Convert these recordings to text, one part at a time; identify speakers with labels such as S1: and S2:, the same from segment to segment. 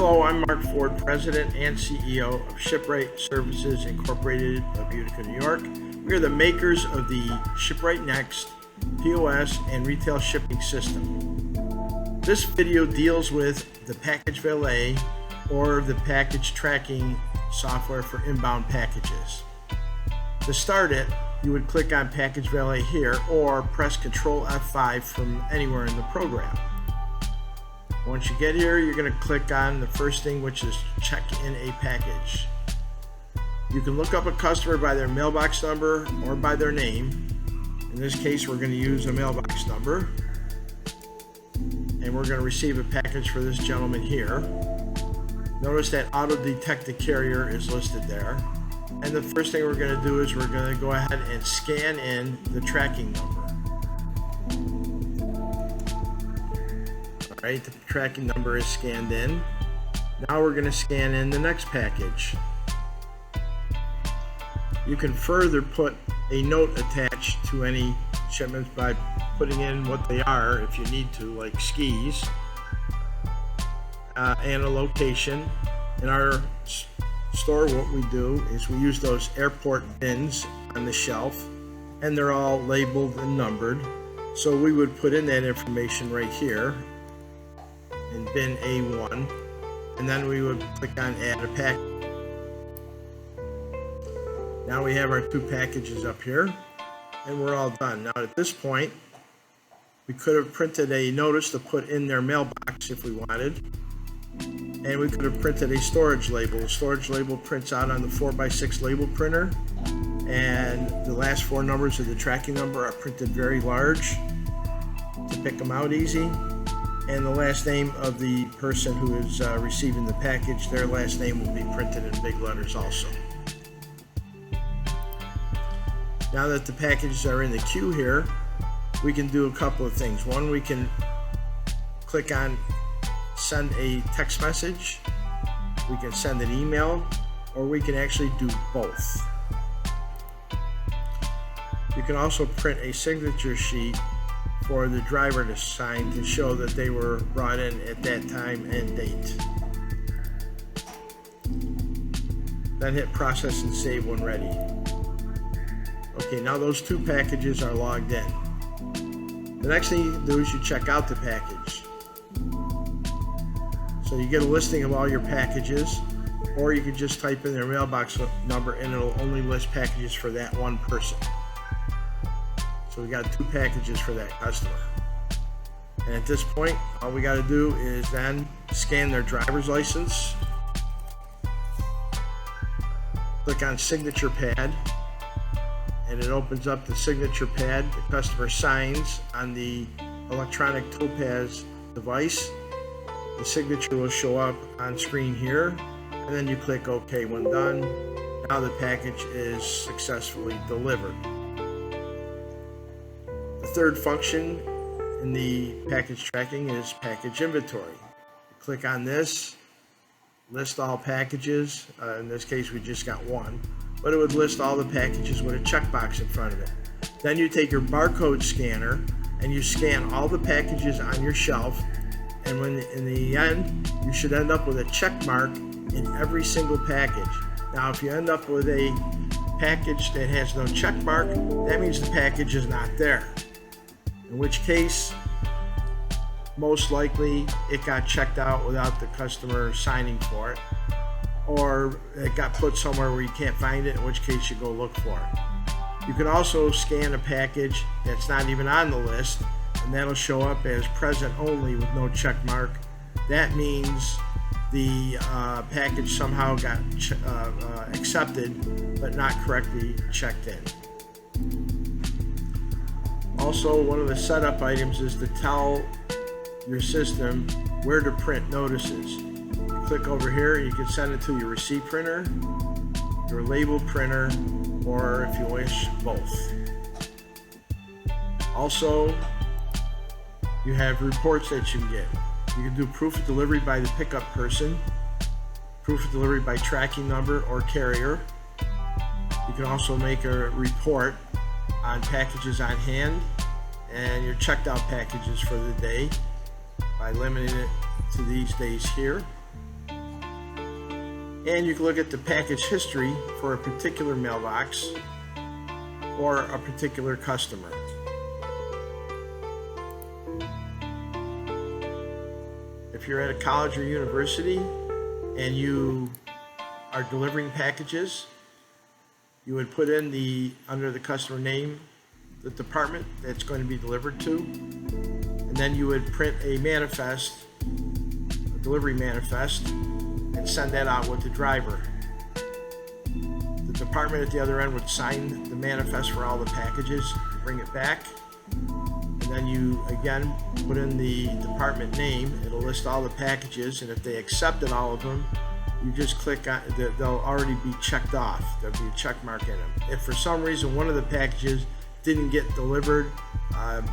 S1: Hello, I'm Mark Ford, President and CEO of Shipwright Services Incorporated of Utica, New York. We are the makers of the Shipwright Next POS and retail shipping system. This video deals with the Package Valet or the package tracking software for inbound packages. To start it, you would click on Package Valet here or press Ctrl F5 from anywhere in the program. Once you get here, you're going to click on the first thing, which is check in a package. You can look up a customer by their mailbox number or by their name. In this case, we're going to use a mailbox number. And we're going to receive a package for this gentleman here. Notice that auto detect the carrier is listed there. And the first thing we're going to do is we're going to go ahead and scan in the tracking number. Alright, the tracking number is scanned in. Now we're going to scan in the next package. You can further put a note attached to any shipments by putting in what they are if you need to, like skis, and a location. In our store, what we do is we use those airport bins on the shelf, and they're all labeled and numbered. So we would put in that information right here in bin A1, and then we would click on add a package. Now we have our two packages up here, and we're all done. Now at this point, we could have printed a notice to put in their mailbox if we wanted, and we could have printed a storage label. The storage label prints out on the 4x6 label printer, and the last four numbers of the tracking number are printed very large to pick them out easy. And the last name of the person who is receiving the package, their last name will be printed in big letters also. Now that the packages are in the queue here, we can do a couple of things. One, we can click on send a text message, we can send an email, or we can actually do both. You can also print a signature sheet for the driver to sign to show that they were brought in at that time and date. Then hit process and save when ready. Okay, now those two packages are logged in. The next thing you can do is you check out the package. So you get a listing of all your packages, or you can just type in their mailbox number and it'll only list packages for that one person. So we got two packages for that customer. And at this point, all we got to do is then scan their driver's license, click on signature pad, and it opens up the signature pad. The customer signs on the electronic topaz device. The signature will show up on screen here, and then you click OK when done. Now the package is successfully delivered. The third function in the package tracking is package inventory. Click on this, list all packages. In this case, we just got one, but it would list all the packages with a checkbox in front of it. Then you take your barcode scanner and you scan all the packages on your shelf, and when in the end, you should end up with a check mark in every single package. Now, if you end up with a package that has no check mark, that means the package is not there. In which case, most likely it got checked out without the customer signing for it, or it got put somewhere where you can't find it, in which case you go look for it. You can also scan a package that's not even on the list, and that'll show up as present only with no check mark. That means the package somehow got accepted but not correctly checked in. Also, one of the setup items is to tell your system where to print notices. You click over here, you can send it to your receipt printer, your label printer, or if you wish, both. Also, you have reports that you can get. You can do proof of delivery by the pickup person, proof of delivery by tracking number or carrier. You can also make a report on packages on hand and your checked out packages for the day by limiting it to these days here. And you can look at the package history for a particular mailbox or a particular customer. If you're at a college or university and you are delivering packages, you would put in under the customer name, the department that's going to be delivered to, and then you would print a manifest, a delivery manifest, and send that out with the driver. The department at the other end would sign the manifest for all the packages, bring it back, and then you again put in the department name. It'll list all the packages, and if they accepted all of them, you just click on, they'll already be checked off. There'll be a check mark in them. If for some reason one of the packages didn't get delivered,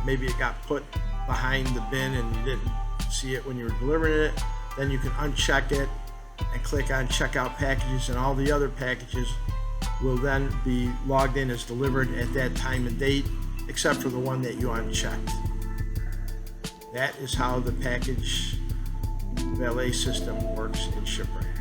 S1: maybe it got put behind the bin and you didn't see it when you were delivering it, then you can uncheck it and click on checkout packages, and all the other packages will then be logged in as delivered at that time and date, except for the one that you unchecked. That is how the Package Valet system works in ShipRite.